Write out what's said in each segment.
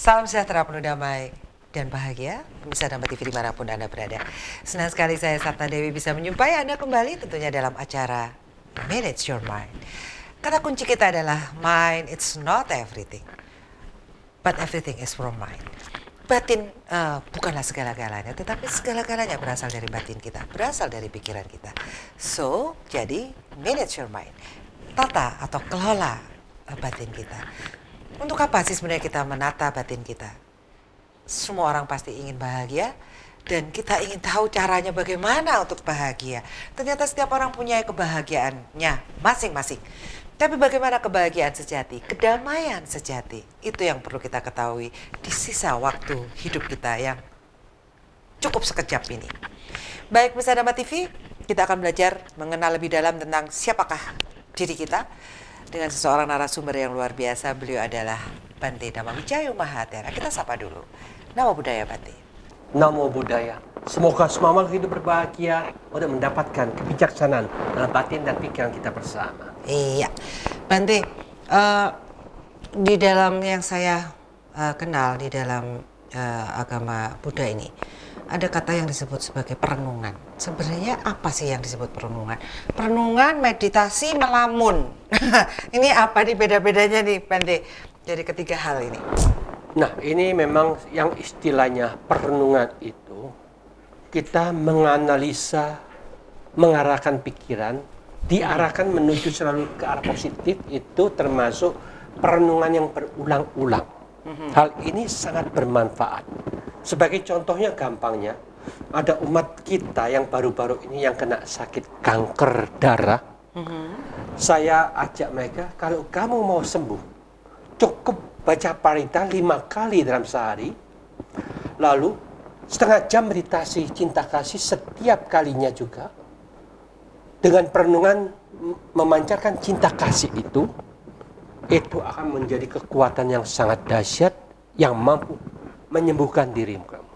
Salam sejahtera, penuh damai dan bahagia pemirsa Dhamma TV dimanapun Anda berada. Senang sekali saya Sarta Dewi bisa menjumpai Anda kembali tentunya dalam acara Manage Your Mind. Kata kunci kita adalah mind it's not everything, but everything is from mind. Batin bukanlah segala-galanya, tetapi segala-galanya berasal dari batin kita, berasal dari pikiran kita. So, jadi manage your mind, tata atau kelola batin kita. Untuk apa sih sebenarnya kita menata batin kita? Semua orang pasti ingin bahagia dan kita ingin tahu caranya bagaimana untuk bahagia. Ternyata setiap orang punya kebahagiaannya masing-masing. Tapi bagaimana kebahagiaan sejati, kedamaian sejati, itu yang perlu kita ketahui di sisa waktu hidup kita yang cukup sekejap ini. Baik, pemirsa Dhamma TV, kita akan belajar mengenal lebih dalam tentang siapakah diri kita dengan seseorang narasumber yang luar biasa. Beliau adalah Bante Dhammawijaya Mahatera. Kita sapa dulu. Namo Buddhaya, Bante. Namo Buddhaya. Semoga semua makhluk hidup berbahagia untuk mendapatkan kebijaksanaan dalam batin dan pikiran kita bersama. Iya, Bante, di dalam yang saya kenal di dalam agama Buddha ini, ada kata yang disebut sebagai perenungan. Sebenarnya apa sih yang disebut perenungan? Perenungan, meditasi, melamun. Ini apa nih beda-bedanya nih, Bante, dari ketiga hal ini? Nah, ini memang yang istilahnya perenungan itu, kita menganalisa, mengarahkan pikiran, diarahkan menuju selalu ke arah positif, itu termasuk perenungan yang berulang-ulang. Hal ini sangat bermanfaat. Sebagai contohnya gampangnya, ada umat kita yang baru-baru ini yang kena sakit kanker darah. Saya ajak mereka, kalau kamu mau sembuh, cukup baca parita 5 kali dalam sehari, lalu setengah jam meditasi cinta kasih setiap kalinya juga, dengan perenungan memancarkan cinta kasih itu akan menjadi kekuatan yang sangat dahsyat yang mampu menyembuhkan dirimu kamu.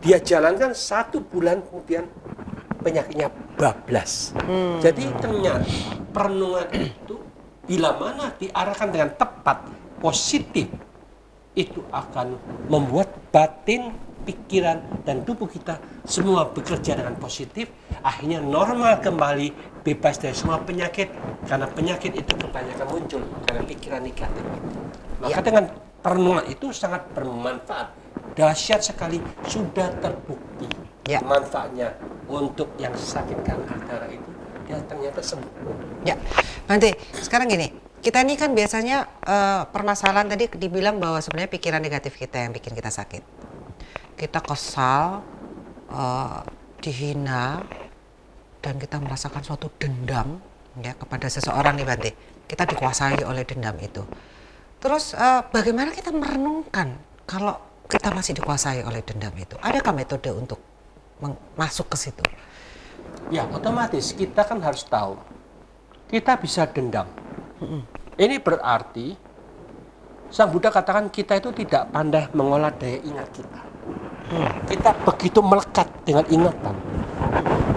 Dia jalankan 1 bulan, kemudian penyakitnya bablas. Jadi ternyata perenungan itu bila mana diarahkan dengan tepat, positif, itu akan membuat batin, pikiran, dan tubuh kita semua bekerja dengan positif. Akhirnya normal kembali, bebas dari semua penyakit. Karena penyakit itu kebanyakan muncul karena pikiran negatif. Maka dengan perenungan itu sangat bermanfaat, dahsyat sekali, sudah terbukti manfaatnya untuk yang sakit kanker darah itu, dia ternyata sembuh. Ya, nanti sekarang gini, kita ini kan biasanya permasalahan tadi dibilang bahwa sebenarnya pikiran negatif kita yang bikin kita sakit. Kita kesal, dihina, dan kita merasakan suatu dendam ya kepada seseorang nih, Bante. Kita dikuasai oleh dendam itu. Terus bagaimana kita merenungkan kalau kita masih dikuasai oleh dendam itu? Adakah metode untuk masuk ke situ? Ya, otomatis kita kan harus tahu kita bisa dendam. Ini berarti Sang Buddha katakan kita itu tidak pandai mengolah daya ingat kita. Kita begitu melekat dengan ingatan.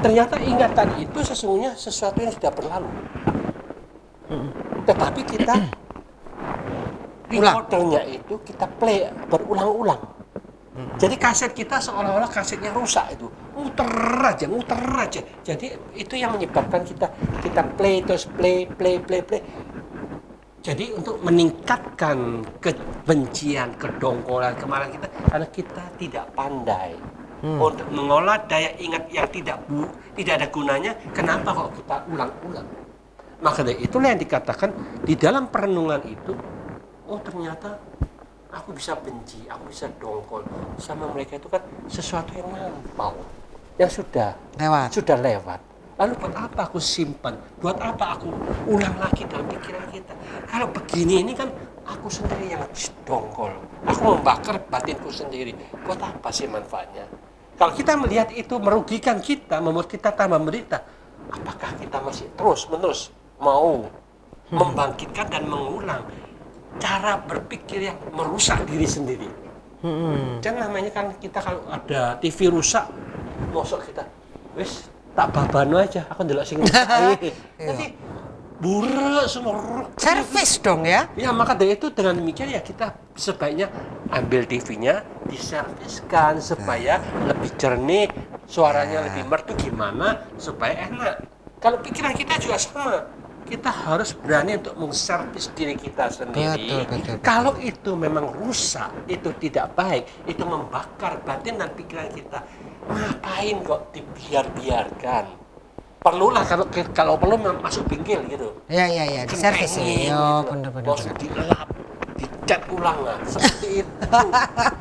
Ternyata ingatan itu sesungguhnya sesuatu yang sudah berlalu. Tetapi kita recordernya itu kita play berulang-ulang. Jadi kaset kita seolah-olah kasetnya rusak itu, muter aja. Jadi itu yang menyebabkan kita play terus play. Jadi untuk meningkatkan kebencian, kedongkolan, kemarahan kita, karena kita tidak pandai untuk mengolah daya ingat yang tidak ada gunanya. Kenapa kok kita ulang-ulang? Maka dari itulah yang dikatakan di dalam perenungan itu, oh ternyata aku bisa benci, aku bisa dongkol sama mereka, itu kan sesuatu yang lampau, yang sudah lewat. Lalu buat apa aku simpan? Buat apa aku ulang lagi dalam pikiran kita? Kalau begini ini kan aku sendiri yang dongkol. Aku membakar batinku sendiri. Buat apa sih manfaatnya? Kalau kita melihat itu merugikan kita, membuat kita tambah menderita, apakah kita masih terus-menerus mau membangkitkan dan mengulang cara berpikir yang merusak diri sendiri? Jangan namanya kan kita kalau ada TV rusak, mosok kita, wis tak babano aja, aku ndelok sing rusak. Nanti buruk semua. Servis dong ya? Ya, maka dari itu dengan demikian ya kita sebaiknya ambil TV-nya, diserviskan supaya lebih jernih, suaranya lebih merdu. Gimana supaya enak. Kalau pikiran kita juga sama, kita harus berani untuk mengservis diri kita sendiri. Betul. Kalau itu memang rusak, itu tidak baik, itu membakar batin dan pikiran kita, ngapain kok dibiarkan? Perlulah kalau perlu masuk bengkel gitu. Ya, diservis Kentengin ya. gitu. Bener. Terus dilap, dicat ulang lah, seperti itu.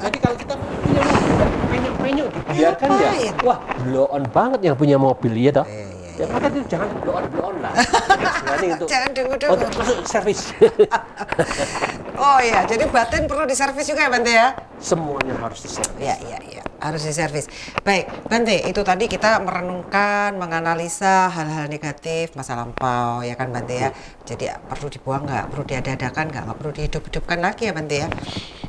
Jadi kalau kita punya mobil, penyok-penyok dibiarkan ya, Ngapain? wah blow on banget yang punya mobil ya toh. Iya. Ya maka itu jangan blow on lah. Berani untuk Jangan dulu. untuk masuk servis. Oh ya, jadi batin perlu diservis juga ya Bante ya? Semuanya harus diservis. Ya, harus diservis. Baik, Bante, itu tadi kita merenungkan, menganalisa hal-hal negatif masa lampau, ya kan Bante ya? Jadi perlu dibuang nggak, perlu diadakan nggak perlu dihidup-hidupkan lagi ya Bante ya?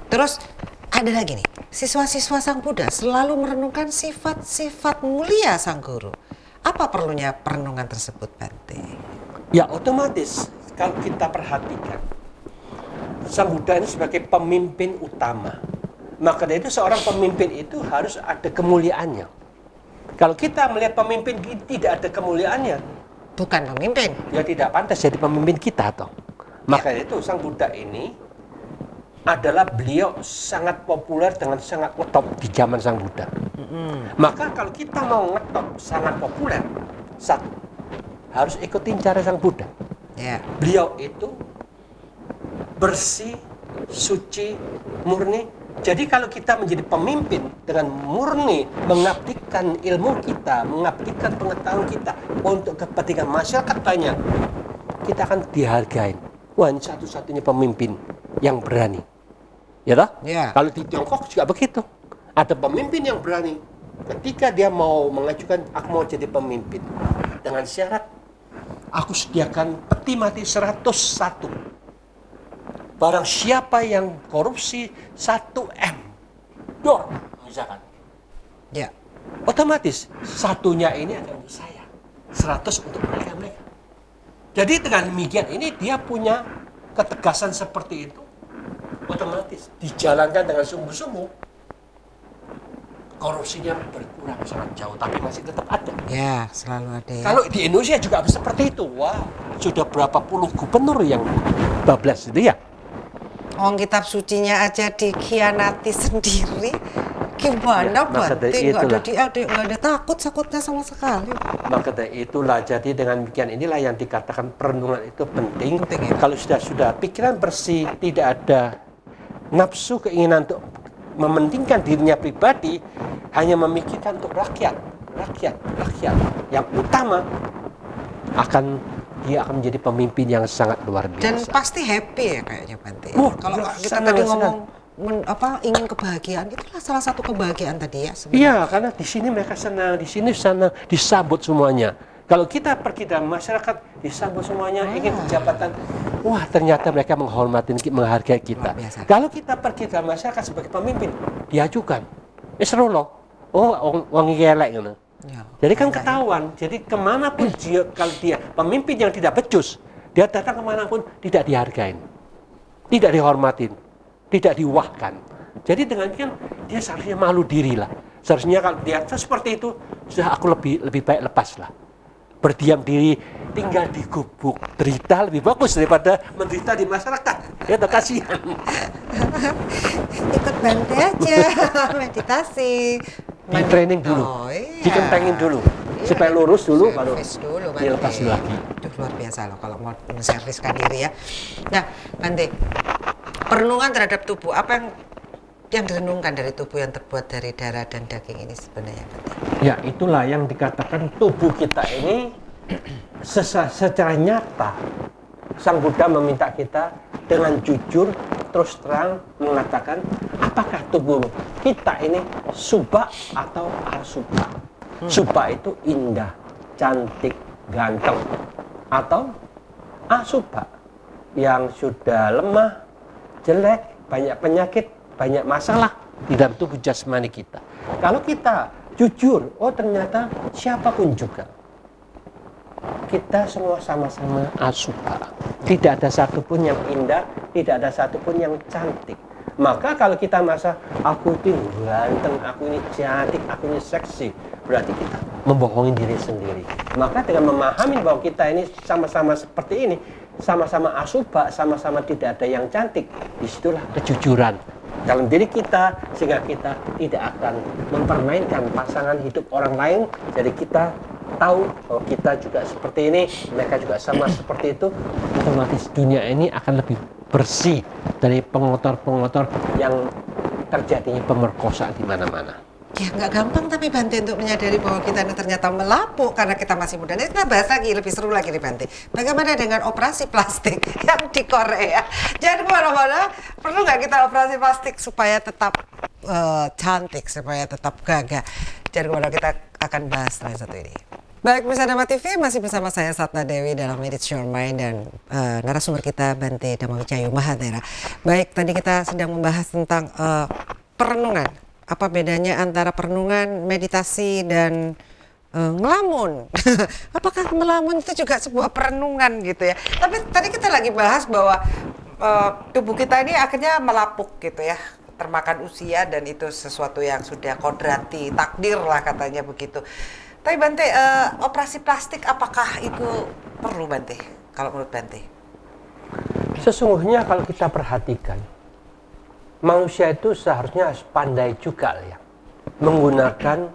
Terus ada lagi nih, siswa-siswa Sang Buddha selalu merenungkan sifat-sifat mulia Sang Guru. Apa perlunya perenungan tersebut Bante? Ya otomatis kalau kita perhatikan, Sang Buddha ini sebagai pemimpin utama. Maka dari itu seorang pemimpin itu harus ada kemuliaannya. Kalau kita melihat pemimpin tidak ada kemuliaannya, Bukan pemimpin. dia tidak pantas jadi pemimpin kita toh. Maka dari itu Sang Buddha ini adalah beliau sangat populer dengan sangat ngetop di zaman Sang Buddha. Maka kalau kita mau ngetop sangat populer, satu, harus ikutin cara Sang Buddha. Ya. Beliau itu bersih, suci, murni. Jadi kalau kita menjadi pemimpin dengan murni mengabdikan ilmu kita, mengabdikan pengetahuan kita untuk kepentingan masyarakat banyak, kita akan dihargain. Wah, ini satu-satunya pemimpin yang berani. Ya toh? Ya. Kalau di Tiongkok juga begitu. Ada pemimpin yang berani. Ketika dia mau mengajukan, aku mau jadi pemimpin. Dengan syarat, aku sediakan peti mati 101. Barang siapa yang korupsi 1 M, dor, misalkan. Ya. Otomatis, satunya ini ada untuk saya. 100 untuk mereka. Jadi dengan demikian ini dia punya ketegasan seperti itu. Otomatis dijalankan dengan sungguh-sungguh, korupsinya berkurang sangat jauh, tapi masih tetap ada. Ya, selalu ada ya. Kalau di Indonesia juga seperti itu. Wah, sudah berapa puluh gubernur yang bablas itu ya. Kitab sucinya aja dikhianati sendiri. Gimana Ya, maka Bante? dari Nggak ada takutnya sama sekali. Maka dari itulah, jadi dengan demikian inilah yang dikatakan perenungan itu penting. Penting, ya. Kalau sudah pikiran bersih, tidak ada nafsu keinginan untuk mementingkan dirinya pribadi, hanya memikirkan untuk rakyat. Yang utama dia akan menjadi pemimpin yang sangat luar biasa. Dan pasti happy ya kayaknya Bante. Kalau ya, kita senang, tadi senang. ngomong ingin kebahagiaan, itulah salah satu kebahagiaan tadi ya sebenarnya. Iya, karena di sini mereka senang, di sini sana disambut semuanya. Kalau kita pergi dalam masyarakat, disambut semuanya, ingin jabatan, wah ternyata mereka menghormati, menghargai kita. Luar biasa. Kalau kita pergi dalam masyarakat sebagai pemimpin, diajukan, seru loh, wong iki elek ngono. Ya, Jadi kan bangga ya. ketahuan, jadi kemanapun dia, kalau dia pemimpin yang tidak becus, dia datang kemanapun tidak dihargain, tidak dihormatin, tidak diwahkan. Jadi dengan demikian dia seharusnya malu diri lah. Seharusnya kalau dia seperti itu, sudah aku lebih baik lepas lah. Berdiam diri, tinggal di gubuk derita lebih bagus daripada menderita di masyarakat. Ya, kasihan. Ikut Bante aja, meditasi. Di training dulu, Oh, iya. dikentengin dulu, supaya lurus dulu, baru Servis dulu Bante. dilepas lagi. Itu luar biasa loh kalau mau menserviskan diri ya. Nah, Bante, perenungan terhadap tubuh, apa yang direnungkan dari tubuh yang terbuat dari darah dan daging ini sebenarnya Bante? Ya, itulah yang dikatakan tubuh kita ini secara nyata. Sang Buddha meminta kita dengan jujur, terus terang mengatakan apakah tubuh kita ini subha atau asubha. Subha itu indah, cantik, ganteng. Atau asubha yang sudah lemah, jelek, banyak penyakit, banyak masalah di dalam tubuh jasmani kita. Kalau kita jujur, oh ternyata siapapun juga, kita semua sama-sama asubha. Tidak ada satupun yang indah, tidak ada satupun yang cantik. Maka kalau kita merasa aku ini ganteng, aku ini cantik, aku ini seksi, berarti kita membohongi diri sendiri. Maka dengan memahami bahwa kita ini sama-sama seperti ini, sama-sama asuba, sama-sama tidak ada yang cantik, disitulah kejujuran dalam diri kita, sehingga kita tidak akan mempermainkan pasangan hidup orang lain. Jadi kita tahu bahwa kita juga seperti ini, mereka juga sama seperti itu, otomatis dunia ini akan lebih bersih dari pengotor-pengotor yang terjadinya pemerkosaan di mana-mana. Ya nggak gampang tapi Bante untuk menyadari bahwa kita ini ternyata melapuk karena kita masih muda. Ini kita bahas lagi, lebih seru lagi nih Bante. Bagaimana dengan operasi plastik yang di Korea? Jangan kemana-mana, perlu nggak kita operasi plastik supaya tetap cantik, supaya tetap gagah? Jangan kemana, kita akan bahas setelah satu ini. Baik, pemirsa Dhamma TV, masih bersama saya Satna Dewi dalam Manage Your Mind dan narasumber kita Bante Dhammawicayu Mahathera. Baik, tadi kita sedang membahas tentang perenungan. Apa bedanya antara perenungan, meditasi, dan ngelamun? Apakah melamun itu juga sebuah perenungan gitu ya? Tapi tadi kita lagi bahas bahwa tubuh kita ini akhirnya melapuk gitu ya, termakan usia, dan itu sesuatu yang sudah kodrati, takdir lah katanya begitu. Tapi Bante, operasi plastik apakah itu perlu Bante, kalau menurut Bante? Sesungguhnya kalau kita perhatikan, manusia itu seharusnya pandai juga ya, menggunakan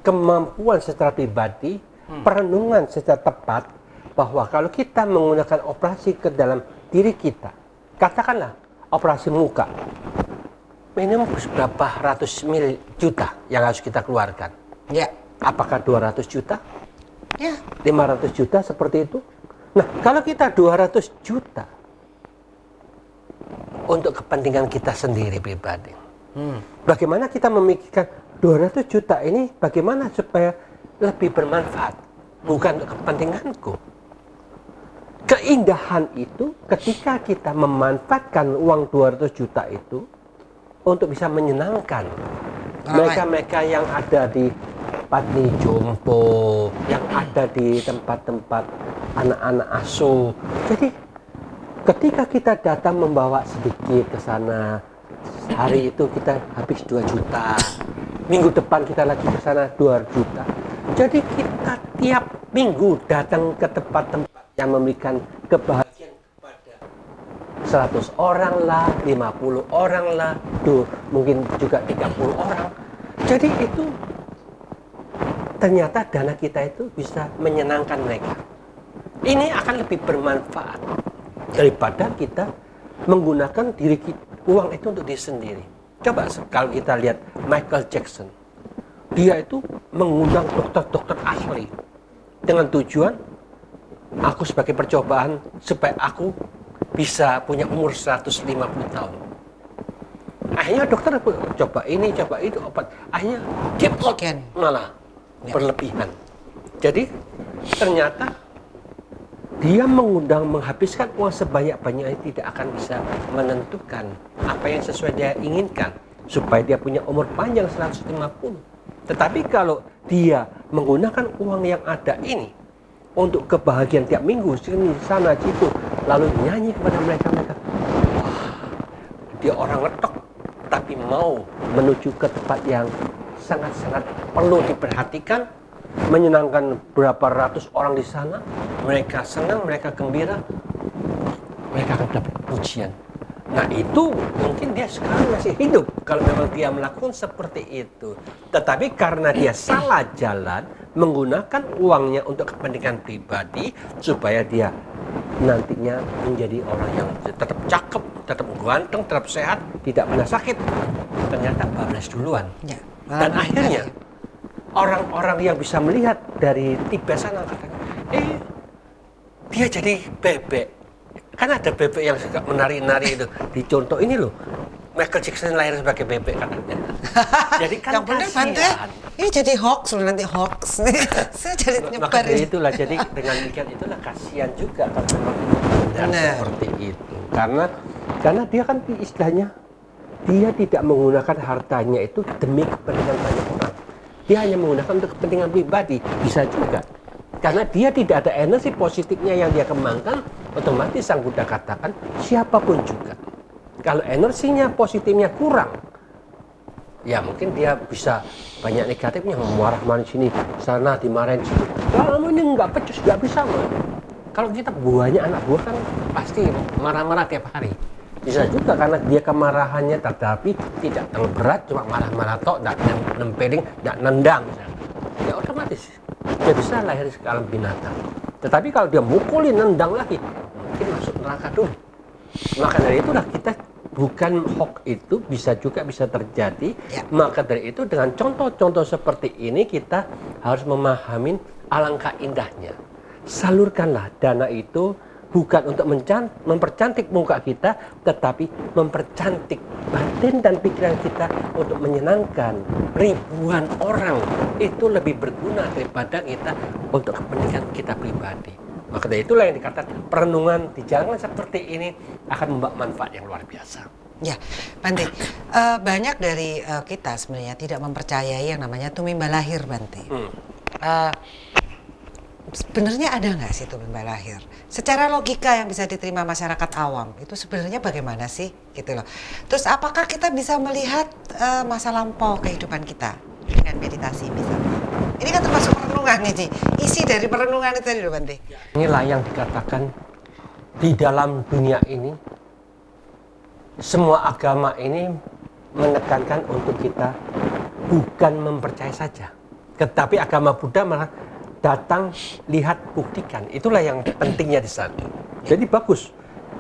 kemampuan secara pribadi, perenungan secara tepat, bahwa kalau kita menggunakan operasi ke dalam diri kita, katakanlah operasi muka, minimum berapa ratus juta yang harus kita keluarkan. Ya. Apakah 200 juta? Ya. 500 juta seperti itu? Nah, kalau kita 200 juta untuk kepentingan kita sendiri pribadi, bagaimana kita memikirkan 200 juta ini bagaimana supaya lebih bermanfaat, bukan untuk kepentinganku. Keindahan itu ketika kita memanfaatkan uang 200 juta itu untuk bisa menyenangkan mereka-mereka yang ada di panti jompo, yang ada di tempat-tempat anak-anak asuh. Jadi ketika kita datang membawa sedikit ke sana, hari itu kita habis 2 juta. Minggu depan kita lagi ke sana 2 juta. Jadi kita tiap minggu datang ke tempat-tempat yang memberikan kebahagiaan kepada 100 orang lah, 50 orang lah, mungkin juga 30 orang. Jadi itu ternyata dana kita itu bisa menyenangkan mereka. Ini akan lebih bermanfaat daripada kita menggunakan uang itu untuk diri sendiri. Coba kalau kita lihat Michael Jackson, dia itu mengundang dokter-dokter ahli dengan tujuan aku sebagai percobaan supaya aku bisa punya umur 150 tahun. Akhirnya dokter coba ini, coba itu, obat. Akhirnya keep malah berlebihan. Jadi ternyata dia menghabiskan uang sebanyak-banyaknya tidak akan bisa menentukan apa yang sesuai dia inginkan supaya dia punya umur panjang 150. Tetapi kalau dia menggunakan uang yang ada ini untuk kebahagiaan tiap minggu, sini sana situ, lalu nyanyi kepada mereka, wah, dia orang letok tapi mau menuju ke tempat yang sangat-sangat perlu diperhatikan, menyenangkan berapa ratus orang di sana, mereka senang, mereka gembira, mereka akan dapat pujian. Nah itu mungkin dia sekarang masih hidup kalau memang dia melakukan seperti itu. Tetapi karena dia salah jalan, menggunakan uangnya untuk kepentingan pribadi supaya dia nantinya menjadi orang yang tetap cakep, tetap ganteng, tetap sehat, tidak pernah sakit, ternyata bablas duluan. Ya. Dan akhirnya orang-orang yang bisa melihat dari tipe sana katanya, dia jadi bebek. Kan ada bebek yang suka menari-nari itu. Dicontoh ini loh, Michael Jackson lahir sebagai bebek katanya. Jadi kan kasihan. Ini jadi hoax loh, nanti hoax. Saya jadi nyebar. Maka dari itulah, jadi dengan demikian itulah kasihan juga kalau memang seperti itu. Karena dia kan istilahnya, dia tidak menggunakan hartanya itu demi kepentingan banyak orang. Dia hanya menggunakan untuk kepentingan pribadi, bisa juga. Karena dia tidak ada energi positifnya yang dia kembangkan, otomatis Sang Buddha katakan siapapun juga. Kalau energinya positifnya kurang, ya mungkin dia bisa banyak negatifnya, marah-marah sini, sana dimarahin sini. Kalau ini nggak pecus, nggak bisa. Kalau kita banyak anak buah kan pasti marah-marah tiap hari. Bisa juga karena dia kemarahannya tetapi tidak terlalu berat, cuma marah-marah tok, tidak nempeling, tidak nendang. Ya otomatis dia bisa lahir ke alam binatang. Tetapi kalau dia mukulin, nendang lagi, mungkin masuk neraka dulu. Maka dari itulah kita bukan hoax itu bisa terjadi. Ya. Maka dari itu dengan contoh-contoh seperti ini kita harus memahami alangkah indahnya. Salurkanlah dana itu bukan untuk mempercantik muka kita, tetapi mempercantik batin dan pikiran kita untuk menyenangkan ribuan orang. Itu lebih berguna daripada kita untuk kepentingan kita pribadi. Maka dari itulah yang dikatakan perenungan di jalan seperti ini akan membawa manfaat yang luar biasa. Ya, Bante, banyak dari kita sebenarnya tidak mempercayai yang namanya tumimba lahir, Bante. Sebenarnya ada nggak sih tumimba lahir? Secara logika yang bisa diterima masyarakat awam, itu sebenarnya bagaimana sih? Gitu loh. Terus apakah kita bisa melihat masa lampau kehidupan kita dengan meditasi misalnya? Ini kan termasuk perenungan nih, isi dari perenungan itu tadi loh, Bante. Inilah yang dikatakan di dalam dunia ini, semua agama ini menekankan untuk kita bukan mempercayai saja. Tetapi agama Buddha malah datang, lihat, buktikan. Itulah yang pentingnya di sana. Jadi bagus.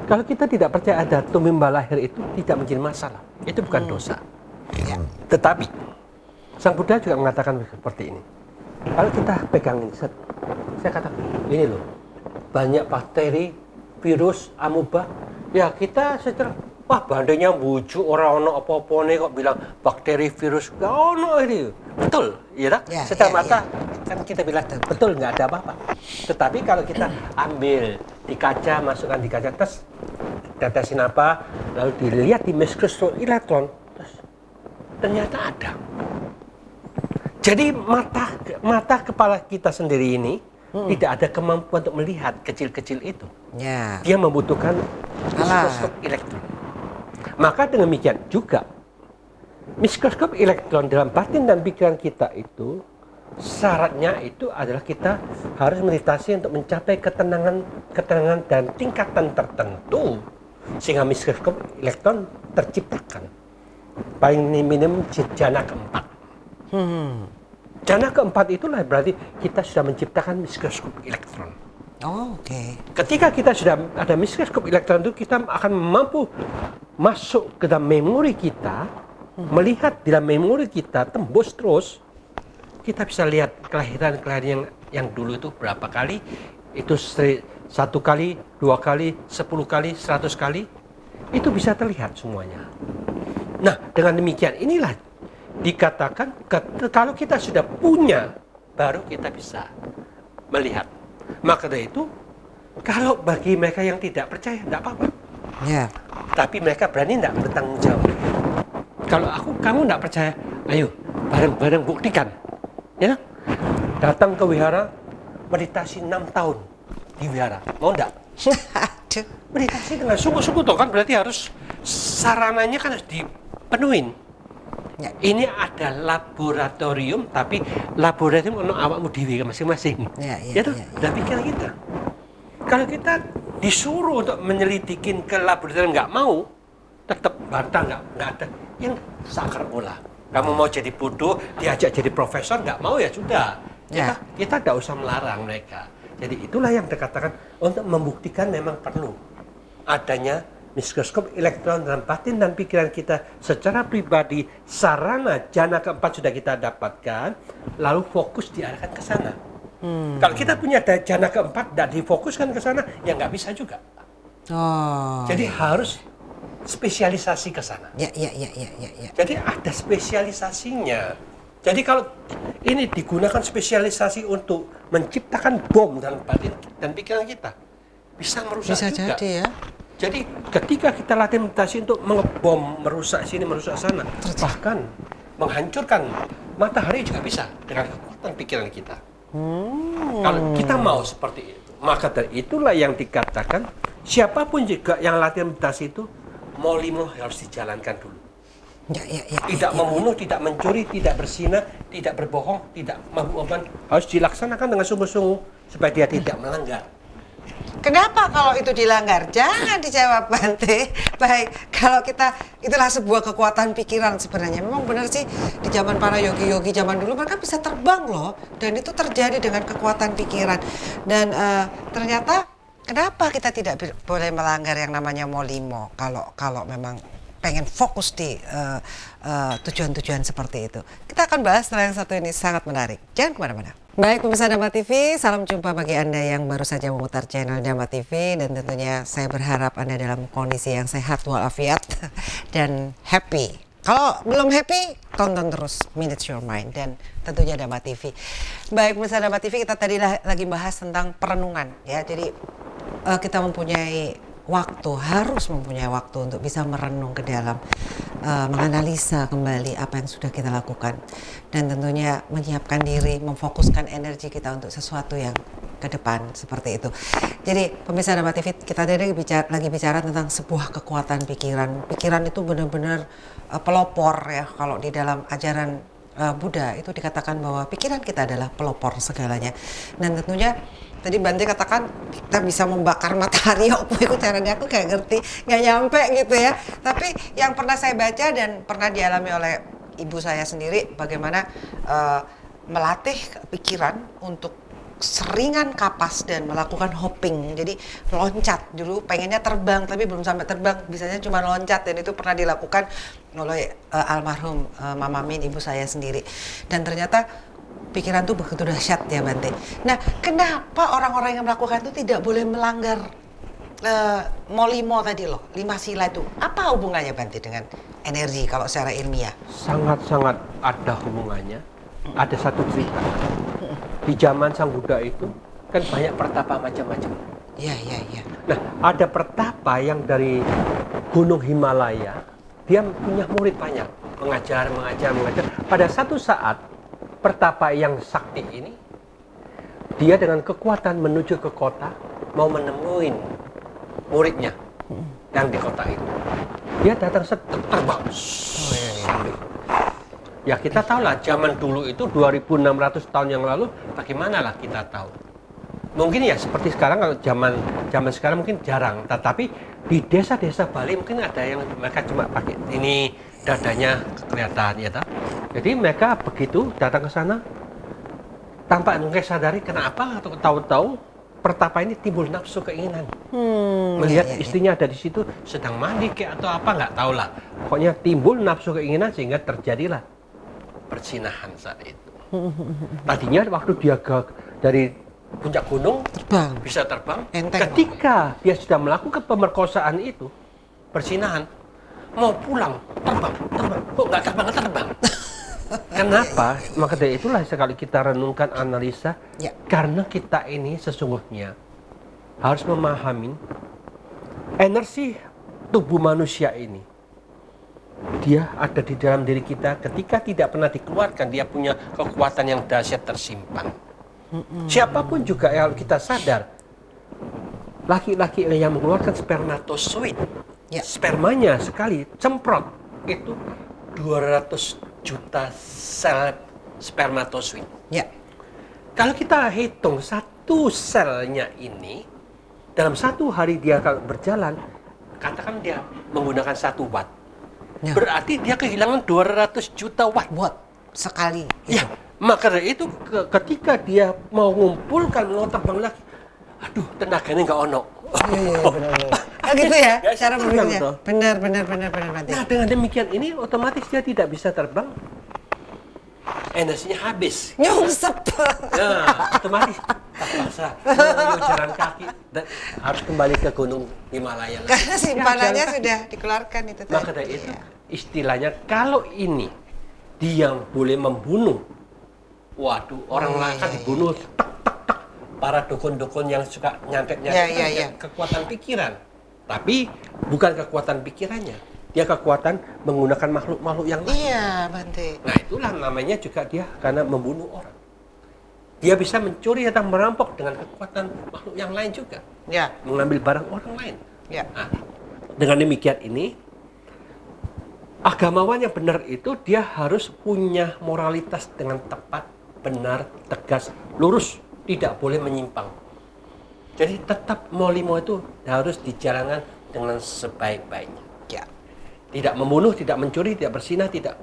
Kalau kita tidak percaya ada tumimba lahir itu tidak menjadi masalah. Itu bukan dosa. Ya. Tetapi Sang Buddha juga mengatakan seperti ini. Kalau kita pegang ini, saya katakan, ini loh, banyak bakteri, virus, amuba. Ya kita secara, wah bandanya bujuk orang ono apa-apa nih kok bilang bakteri, virus, gak ono ini. Betul, ya tak? Ya, Secara ya, mata kan kita bilang betul, nggak ada apa-apa. Tetapi kalau kita ambil di kaca, masukkan di kaca, terus tetesin apa, lalu dilihat di mikroskop elektron, terus ternyata ada. Jadi mata kepala kita sendiri ini tidak ada kemampuan untuk melihat kecil-kecil itu. Ya. Dia membutuhkan mikroskop elektron. Maka dengan demikian juga mikroskop elektron dalam batin dan pikiran kita itu syaratnya itu adalah kita harus meditasi untuk mencapai ketenangan dan tingkatan tertentu sehingga mikroskop elektron terciptakan. Paling minimum jana keempat. Jana keempat itulah berarti kita sudah menciptakan mikroskop elektron. Oh, oke. Ketika kita sudah ada mikroskop elektron itu, kita akan mampu masuk ke dalam memori kita, melihat di dalam memori kita, tembus terus, kita bisa lihat kelahiran yang dulu itu berapa kali, itu 1 kali, 2 kali, 10 kali, 100 kali, itu bisa terlihat semuanya. Nah, dengan demikian inilah dikatakan kalau kita sudah punya, baru kita bisa melihat. Maka dari itu, kalau bagi mereka yang tidak percaya, tidak apa-apa. Ya. Tapi mereka berani tidak bertanggung jawab. Kalau kamu tidak percaya, ayo bareng-bareng buktikan. Ya, datang ke wihara, meditasi 6 tahun di wihara. Mau tidak? Aduh. Meditasi dengan sungguh-sungguh toh kan berarti harus sarananya kan harus dipenuhin. Ya. Ini ada laboratorium, tapi laboratorium untuk awakmu dewi masing-masing. Ya, tuh, udah pikir kita. Kalau kita disuruh untuk menyelidikin ke laboratorium nggak mau, tetap bantah nggak ada. Yang sakar pula. Kamu mau jadi bodoh, diajak jadi profesor nggak mau ya sudah. Kita nggak usah melarang mereka. Jadi itulah yang dikatakan untuk membuktikan memang perlu adanya mikroskop elektron dalam batin dan pikiran kita secara pribadi. Sarana jana keempat sudah kita dapatkan, lalu fokus diarahkan ke sana. Kalau kita punya jana keempat tidak difokuskan ke sana, ya nggak bisa juga. Oh. Jadi harus spesialisasi ke sana. Ya. Jadi ada spesialisasinya. Jadi kalau ini digunakan spesialisasi untuk menciptakan bom dalam batin dan pikiran kita, bisa merusak Bisa juga. jadi ya. Jadi ketika kita latihan meditasi untuk mengebom, merusak sini, merusak sana, bahkan menghancurkan matahari juga bisa dengan kekuatan pikiran kita. Kalau kita mau seperti itu, maka dari itulah yang dikatakan siapapun juga yang latihan meditasi itu mau limo harus dijalankan dulu. Ya. Tidak membunuh, tidak mencuri, tidak berzina, tidak berbohong, tidak mabuk-mabukan, harus dilaksanakan dengan sungguh-sungguh supaya dia tidak melanggar. Kenapa kalau itu dilanggar? Jangan dijawab, Bante. Baik, kalau kita, itulah sebuah kekuatan pikiran sebenarnya. Memang benar sih, di zaman para yogi-yogi zaman dulu mereka bisa terbang loh. Dan itu terjadi dengan kekuatan pikiran. Dan ternyata kenapa kita tidak boleh melanggar yang namanya molimo kalau memang pengen fokus di tujuan-tujuan seperti itu. Kita akan bahas setelah yang satu ini, sangat menarik. Jangan kemana-mana. Baik pemirsa Dhamma TV, salam jumpa bagi Anda yang baru saja memutar channel Dhamma TV. Dan tentunya saya berharap Anda dalam kondisi yang sehat walafiat dan happy. Kalau belum happy, tonton terus Manage Your Mind dan tentunya Dhamma TV. Baik pemirsa Dhamma TV, kita tadi lagi bahas tentang perenungan ya. Jadi kita harus mempunyai waktu untuk bisa merenung ke dalam, menganalisa kembali apa yang sudah kita lakukan, dan tentunya menyiapkan diri, memfokuskan energi kita untuk sesuatu yang ke depan seperti itu. Jadi pemirsa Dhamma TV, kita lagi bicara tentang sebuah kekuatan pikiran. Pikiran itu benar-benar pelopor ya. Kalau di dalam ajaran Buddha itu dikatakan bahwa pikiran kita adalah pelopor segalanya. Dan tentunya tadi Bante katakan kita bisa membakar matahari, apa itu caranya, aku kayak ngerti, nggak nyampe gitu ya. Tapi yang pernah saya baca dan pernah dialami oleh ibu saya sendiri, bagaimana melatih pikiran untuk seringan kapas dan melakukan hopping. Jadi loncat dulu, pengennya terbang tapi belum sampai terbang, bisanya cuma loncat, dan itu pernah dilakukan oleh almarhum Mama Min, ibu saya sendiri. Dan ternyata pikiran tuh begitu dahsyat ya Bante. Nah, kenapa orang-orang yang melakukan itu tidak boleh melanggar molimo tadi loh, 5 sila itu? Apa hubungannya Bante dengan energi kalau secara ilmiah? Sangat-sangat ada hubungannya. Ada satu cerita. Di zaman Sang Buddha itu kan banyak pertapa macam-macam. Iya. Nah, ada pertapa yang dari Gunung Himalaya, dia punya murid banyak, mengajar. Pada satu saat, pertapa yang sakti ini, dia dengan kekuatan menuju ke kota, mau menemuin muridnya yang di kota itu. Dia datang terbang. Ya kita tahu lah, zaman dulu itu 2600 tahun yang lalu, bagaimana lah kita tahu. Mungkin ya seperti sekarang, kalau zaman sekarang mungkin jarang. Tetapi di desa-desa Bali mungkin ada yang mereka cuma pakai ini, dadanya kelihatan ya tak? Jadi mereka begitu datang ke sana, tanpa mungkin sadari kenapa, atau tahu-tahu pertapa ini timbul nafsu keinginan. Melihat istrinya ada di situ sedang mandi kayak atau apa, nggak tahu lah. Pokoknya timbul nafsu keinginan sehingga terjadilah persinahan saat itu. Tadinya waktu dia dari puncak gunung bisa terbang, ketika dia sudah melakukan pemerkosaan itu, persinahan, mau pulang terbang, kok nggak terbang. Kenapa? Maka dari itulah sekali kita renungkan, analisa, karena kita ini sesungguhnya harus memahami energi tubuh manusia ini. Dia ada di dalam diri kita, ketika tidak pernah dikeluarkan, dia punya kekuatan yang dahsyat tersimpan. Siapapun juga yang kita sadar, laki-laki yang mengeluarkan spermatozoid, spermanya sekali cemprot itu 200 juta sel spermatozoid. Kalau kita hitung satu selnya ini, dalam satu hari dia kalau berjalan, katakan dia menggunakan 1 watt. Berarti dia kehilangan 200 juta watt sekali. Ya, maka dari itu ketika dia mau ngumpulkan, mau terbang lagi, aduh tenaganya nggak ono. Iya, benar. Gitu ya, cara berpikirnya. Benar. Nah, dengan demikian ini otomatis dia tidak bisa terbang. Energinya habis. Nyungsep. Nah, otomatis terpaksa jalan kaki dan harus kembali ke Gunung Himalaya. Karena simpanannya sudah dikeluarkan itu tadi. Maka dari itu istilahnya, kalau ini dia boleh membunuh, waduh, orang lain kan dibunuh tek. Para dukun-dukun yang suka nyantet kekuatan pikiran. Tapi bukan kekuatan pikirannya, dia kekuatan menggunakan makhluk-makhluk yang lain. Iya, Bante. Nah, itulah namanya juga dia karena membunuh orang. Dia bisa mencuri atau merampok dengan kekuatan makhluk yang lain juga. Mengambil barang orang lain. Nah, dengan demikian ini agamawan yang benar itu dia harus punya moralitas dengan tepat, benar, tegas, lurus, tidak boleh menyimpang. Jadi tetap mau limo itu harus dijalankan dengan sebaik-baiknya. Ya. Tidak membunuh, tidak mencuri, tidak berzinah, tidak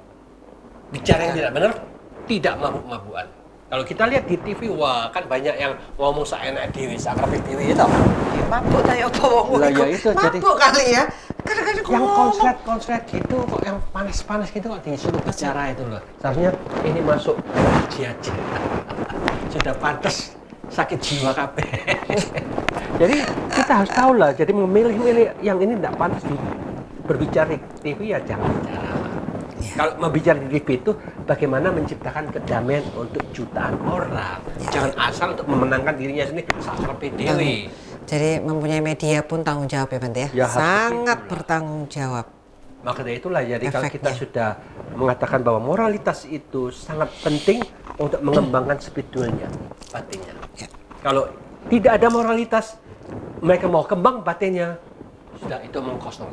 bicara yang tidak benar, tidak mabuk-mabukan. Kalau kita lihat di TV, wah kan banyak yang ngomong seenak dewi, sakrapit dewi itu. Ya, mabuk tayo apa wong Lah, iku. ya itu, jadi- Mabuk kali ya. Kadang-kadang Yang ngomong. konslet gitu kok, yang panas-panas gitu kok disuruh bicara itu loh. Seharusnya ini masuk aja. Sudah pantas sakit jiwa kabeh. Jadi kita harus tahu lah, jadi memilih-milih yang ini tidak pantas berbicara di TV ya jangan bicara. Kalau membicara di TV itu bagaimana menciptakan kedamaian untuk jutaan orang. Jangan asal untuk memenangkan dirinya sendiri sakrapit dewi. Jadi mempunyai media pun tanggung jawab ya Bante ya? Ya, harus Sangat begitu lah. bertanggung jawab. Maka dari itulah jadi kalau kita Efeknya. sudah mengatakan bahwa moralitas itu sangat penting untuk mengembangkan spiritualnya, batinnya. Ya. Kalau tidak ada moralitas, mereka mau kembang batinnya, sudah itu omong kosong.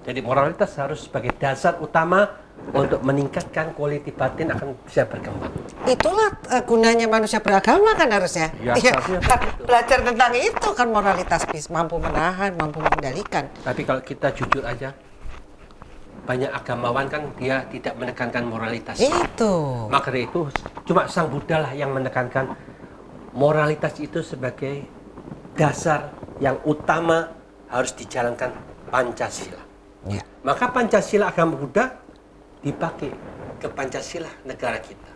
Jadi moralitas harus sebagai dasar utama untuk meningkatkan kualitas batin akan bisa berkembang. Itulah gunanya manusia beragama kan harusnya. Ya, Iya, seharusnya kan begitu. belajar tentang itu kan moralitas mampu menahan, mampu mengendalikan. Tapi kalau kita jujur aja, banyak agamawan kan dia tidak menekankan moralitas. Itu. Maka dari itu cuma Sang Buddha lah yang menekankan moralitas itu sebagai dasar yang utama harus dijalankan Pancasila. Ya. Maka Pancasila agama Buddha dipakai ke Pancasila negara kita.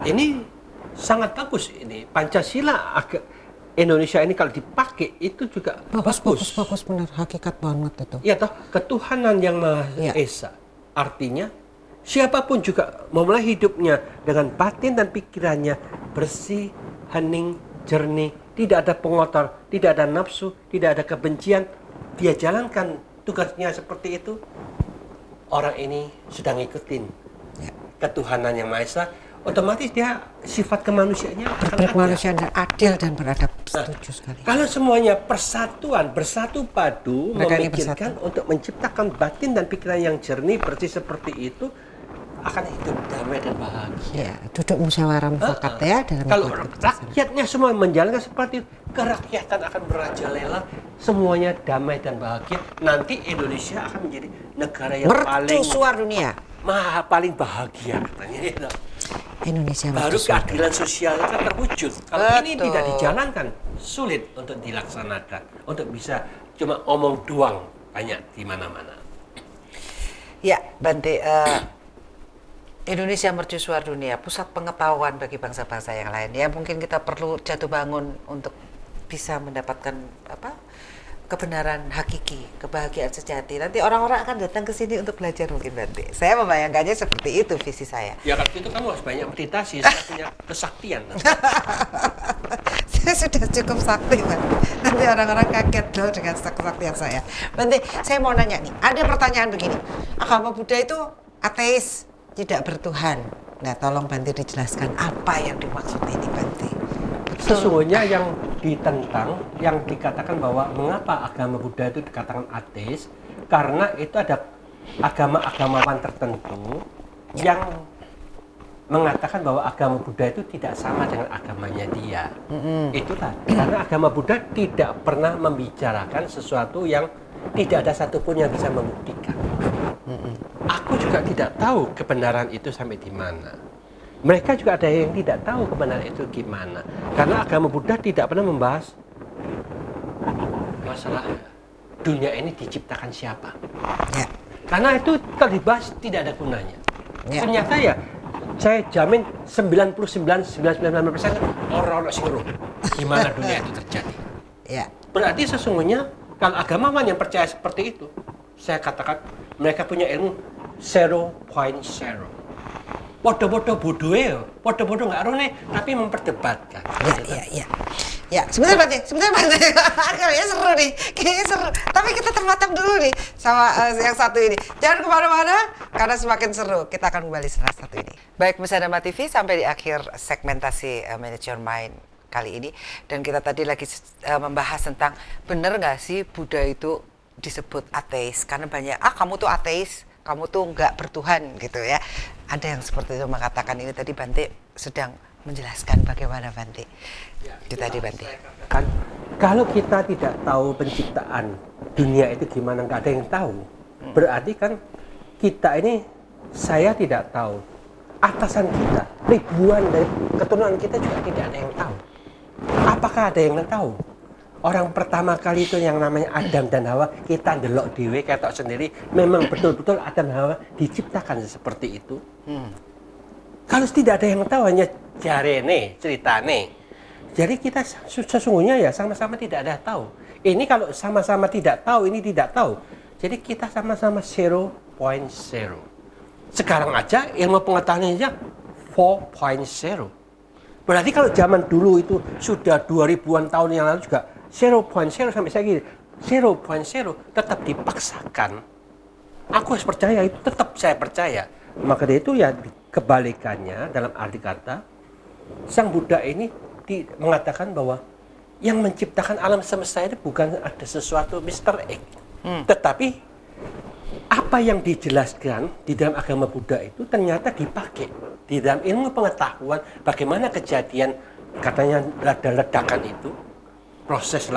Ini sangat bagus ini. Pancasila Indonesia ini kalau dipakai itu juga bagus. Bagus benar, hakikat banget itu. Ya toh, ketuhanan yang Maha Ya. Esa. Artinya siapapun juga memulai hidupnya dengan batin dan pikirannya bersih, hening, jernih, tidak ada pengotor, tidak ada nafsu, tidak ada kebencian. Dia jalankan tugasnya seperti itu. Orang ini sudah ngikutin Ya. ketuhanan yang Maha Esa. Otomatis dia sifat kemanusiaannya akan ada. Berkemanusiaan dan adil dan beradab. Nah, Setuju sekali. kalau semuanya persatuan, bersatu padu, Mereka ini memikirkan untuk menciptakan batin dan pikiran yang jernih, bersih seperti itu, akan hidup damai dan bahagia. Ya, duduk musyawarah mufakat ya dalam Kalau membuat keputusan. rakyatnya semua menjalankan seperti itu, kerakyatan akan merajalela, semuanya damai dan bahagia. Nanti Indonesia akan menjadi negara yang Mercusuar dunia. paling bahagia katanya. Gitu. Indonesia Baru mercusuar. keadilan sosial itu terwujud. Kalau ini Betul. tidak dijalankan, sulit untuk dilaksanakan, untuk bisa cuma omong doang banyak di mana-mana. Ya, Bante, Indonesia mercusuar dunia, pusat pengetahuan bagi bangsa-bangsa yang lain. Ya, mungkin kita perlu jatuh bangun untuk bisa mendapatkan kebenaran hakiki, kebahagiaan sejati. Nanti orang-orang akan datang ke sini untuk belajar mungkin Bante. Saya membayangkannya seperti itu visi saya. Ya kalau itu kamu harus banyak meditasi, saya punya kesaktian. Saya sudah cukup sakti, Bante. Nanti orang-orang kaget loh dengan kesaktian saya. Bante, saya mau nanya nih, ada pertanyaan begini. Agama Buddha itu ateis, tidak bertuhan. Nah, tolong Bante dijelaskan apa yang dimaksud ini, Bante. Sesungguhnya yang ditentang, yang dikatakan bahwa mengapa agama Buddha itu dikatakan ateis, karena itu ada agama-agamawan tertentu yang mengatakan bahwa agama Buddha itu tidak sama dengan agamanya dia. Itulah, karena agama Buddha tidak pernah membicarakan sesuatu yang tidak ada satupun yang bisa membuktikan. Aku juga tidak tahu kebenaran itu sampai di mana. Mereka juga ada yang tidak tahu kebenaran itu gimana. Karena agama Buddha tidak pernah membahas masalah dunia ini diciptakan siapa. Ya. Karena itu kalau dibahas tidak ada gunanya. Ya. Ternyata ya, saya jamin 99,99% orang-orang sing ngeruh gimana dunia itu terjadi. Ya. Berarti sesungguhnya kalau agamawan yang percaya seperti itu, saya katakan mereka punya ilmu 0.0. Bodoh-bodoh bodohnya, bodoh-bodoh nggak rone, tapi memperdebatkan. Ya. Ya, sebentar Bante. Kayaknya seru nih, kayaknya seru. Tapi kita terbatam dulu nih sama yang satu ini. Jangan kemana-mana, karena semakin seru. Kita akan kembali setelah satu ini. Baik, Pemirsa Dhamma TV, sampai di akhir segmentasi Manage Your Mind kali ini. Dan kita tadi lagi membahas tentang benar nggak sih Buddha itu disebut ateis? Karena banyak, kamu tuh ateis, kamu tuh nggak bertuhan gitu ya. Ada yang seperti itu mengatakan ini tadi Bante sedang menjelaskan bagaimana Bante. Ya, Itu tadi Bante. Kan kalau kita tidak tahu penciptaan dunia itu gimana, nggak ada yang tahu. Berarti kan kita ini, saya tidak tahu, atasan kita, ribuan dari keturunan kita juga tidak ada yang tahu. Apakah ada yang tahu? Orang pertama kali itu yang namanya Adam dan Hawa, kita ndelok dhewe ketok sendiri, memang betul-betul Adam dan Hawa diciptakan seperti itu. Kalau tidak ada yang tahu, hanya jarene, ceritane. Jadi kita sesungguhnya ya sama-sama tidak ada tahu. Ini kalau sama-sama tidak tahu, ini tidak tahu. Jadi kita sama-sama 0.0. Sekarang aja ilmu pengetahuannya 4.0. Berarti kalau zaman dulu itu sudah 2000-an tahun yang lalu juga 0.0 sampai saya gini, 0.0 tetap dipaksakan. Aku harus percaya, itu tetap saya percaya. Maka dari itu ya kebalikannya dalam arti kata, Sang Buddha ini mengatakan bahwa yang menciptakan alam semesta itu bukan ada sesuatu Mr. X. Tetapi apa yang dijelaskan di dalam agama Buddha itu ternyata dipakai di dalam ilmu pengetahuan bagaimana kejadian katanya ledakan itu, proses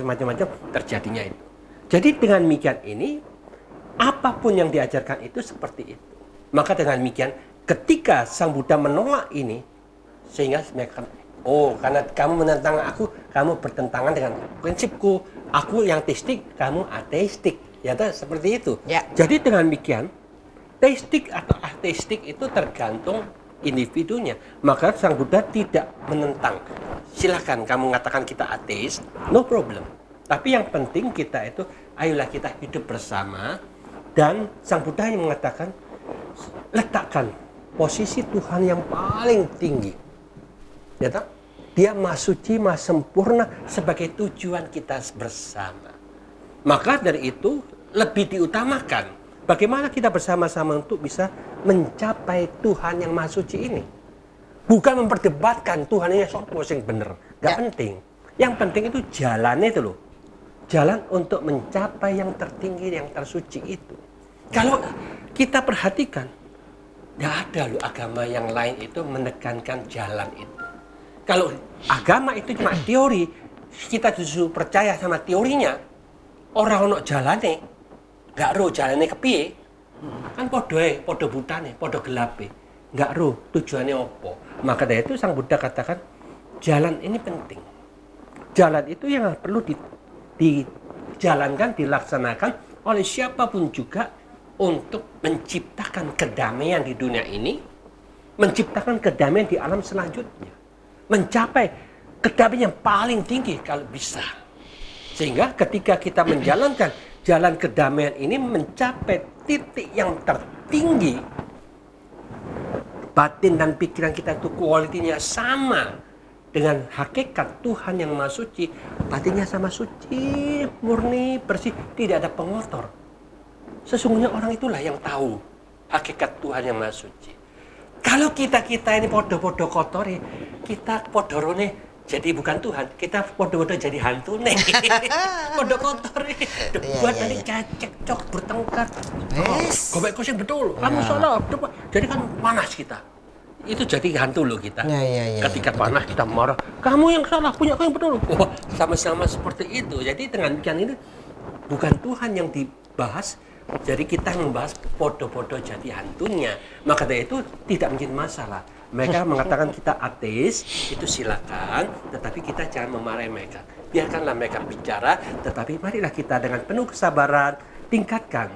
macam-macam terjadinya itu. Jadi dengan demikian ini, apapun yang diajarkan itu seperti itu. Maka dengan demikian, ketika Sang Buddha menolak ini, sehingga mereka, oh karena kamu menentang aku, kamu bertentangan dengan prinsipku. Aku yang teistik, kamu ateistik. Ya seperti itu. Ya. Jadi dengan demikian, teistik atau ateistik itu tergantung individunya. Maka Sang Buddha tidak menentang. Silakan kamu mengatakan kita ateis, no problem. Tapi yang penting kita itu, ayolah kita hidup bersama. Dan Sang Buddha yang mengatakan, letakkan posisi Tuhan yang paling tinggi. Ya tak? Dia Maha Suci, Maha Sempurna sebagai tujuan kita bersama. Maka dari itu lebih diutamakan bagaimana kita bersama-sama untuk bisa mencapai Tuhan yang Maha Suci ini. Bukan memperdebatkan Tuhan ini sopo sing bener, gak penting. Yang penting itu jalannya itu loh. Jalan untuk mencapai yang tertinggi, yang tersuci itu. Kalau kita perhatikan, gak ada loh agama yang lain itu menekankan jalan itu. Kalau agama itu cuma teori, kita justru percaya sama teorinya, orang ono jalane, gak roh jalane kepiye, kan podo butane, podo gelape, gak roh tujuannya opo. Maka dari itu Sang Buddha katakan, jalan ini penting. Jalan itu yang perlu dijalankan, dilaksanakan oleh siapapun juga untuk menciptakan kedamaian di dunia ini, menciptakan kedamaian di alam selanjutnya. Mencapai kedamaian yang paling tinggi kalau bisa. Sehingga ketika kita menjalankan jalan kedamaian ini mencapai titik yang tertinggi, batin dan pikiran kita itu kualitinya sama dengan hakikat Tuhan yang Maha Suci. Batinnya sama suci, murni, bersih, tidak ada pengotor. Sesungguhnya orang itulah yang tahu hakikat Tuhan yang Maha Suci. Kalau kita ini podo-podo kotori, kita podorone jadi bukan Tuhan, kita podo-podo jadi hantu nih. Podo kotori, debat tadi cekcok bertengkar. Gobek yang betul, kamu salah. Jadi kan panas kita. Itu jadi hantu loh kita. Ketika panas kita marah, kamu yang salah, punya aku yang betul. Wah, sama-sama seperti itu. Jadi dengan demikian ini bukan Tuhan yang dibahas. Jadi kita membahas podo-podo jadi hantunya. Maka dari itu tidak menjadi masalah. Mereka mengatakan kita ateis, itu silakan. Tetapi kita jangan memarahi mereka. Biarkanlah mereka bicara. Tetapi marilah kita dengan penuh kesabaran tingkatkan.